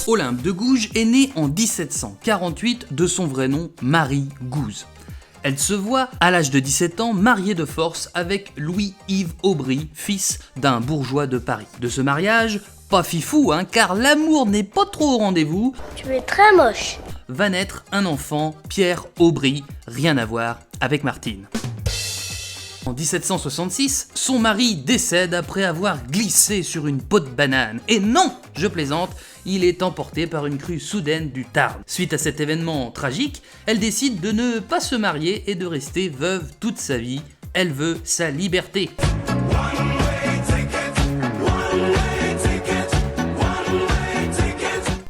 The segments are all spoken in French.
Olympe de Gouges est née en 1748 de son vrai nom Marie Gouze. Elle se voit, à l'âge de 17 ans, mariée de force avec Louis-Yves Aubry, fils d'un bourgeois de Paris. De ce mariage, pas fifou, car l'amour n'est pas trop au rendez-vous, Tu es très moche. va naître un enfant, Pierre Aubry, rien à voir avec Martine. En 1766, son mari décède après avoir glissé sur une peau de banane. Et non, je plaisante, il est emporté par une crue soudaine du Tarn. Suite à cet événement tragique, elle décide de ne pas se marier et de rester veuve toute sa vie. Elle veut sa liberté.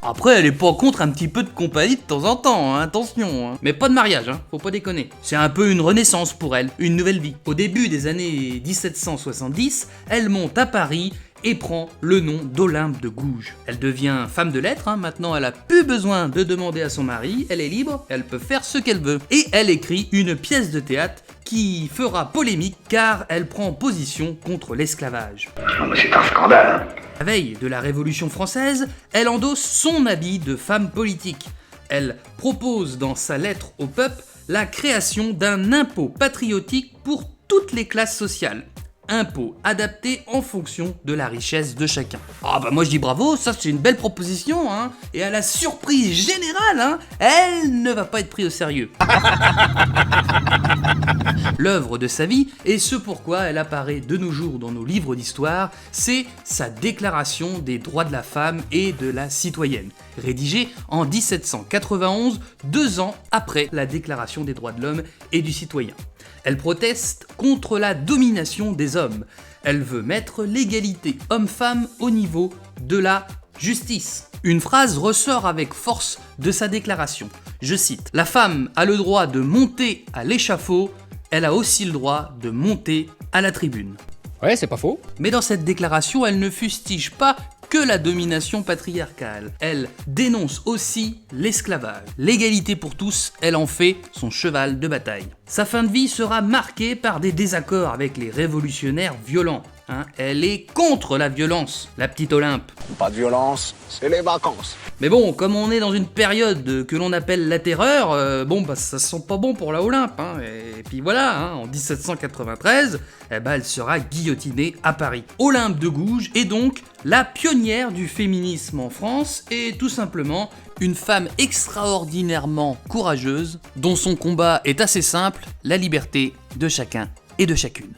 Après, elle est pas contre un petit peu de compagnie de temps en temps, attention. Mais pas de mariage, faut pas déconner. C'est un peu une renaissance pour elle, une nouvelle vie. Au début des années 1770, elle monte à Paris et prend le nom d'Olympe de Gouges. Elle devient femme de lettres, maintenant elle a plus besoin de demander à son mari, elle est libre, elle peut faire ce qu'elle veut. Et elle écrit une pièce de théâtre qui fera polémique car elle prend position contre l'esclavage. Non mais c'est un scandale. La veille de la Révolution française, elle endosse son habit de femme politique. Elle propose dans sa lettre au peuple la création d'un impôt patriotique pour toutes les classes sociales. Impôt adapté en fonction de la richesse de chacun. Ah bah moi je dis bravo, ça c'est une belle proposition, et à la surprise générale, elle ne va pas être prise au sérieux. L'œuvre de sa vie, et ce pourquoi elle apparaît de nos jours dans nos livres d'histoire, c'est sa déclaration des droits de la femme et de la citoyenne, rédigée en 1791, 2 ans après la déclaration des droits de l'homme et du citoyen. Elle proteste contre la domination des hommes. Elle veut mettre l'égalité homme-femme au niveau de la justice. Une phrase ressort avec force de sa déclaration. Je cite : « La femme a le droit de monter à l'échafaud, elle a aussi le droit de monter à la tribune. » Ouais, c'est pas faux. Mais dans cette déclaration, elle ne fustige pas que la domination patriarcale. Elle dénonce aussi l'esclavage. L'égalité pour tous, elle en fait son cheval de bataille. Sa fin de vie sera marquée par des désaccords avec les révolutionnaires violents. Elle est contre la violence, la petite Olympe. Pas de violence, c'est les vacances. Mais bon, comme on est dans une période que l'on appelle la terreur, ça sent pas bon pour la Olympe. Et puis voilà, en 1793, elle sera guillotinée à Paris. Olympe de Gouges est donc la pionnière du féminisme en France et tout simplement une femme extraordinairement courageuse dont son combat est assez simple, la liberté de chacun et de chacune.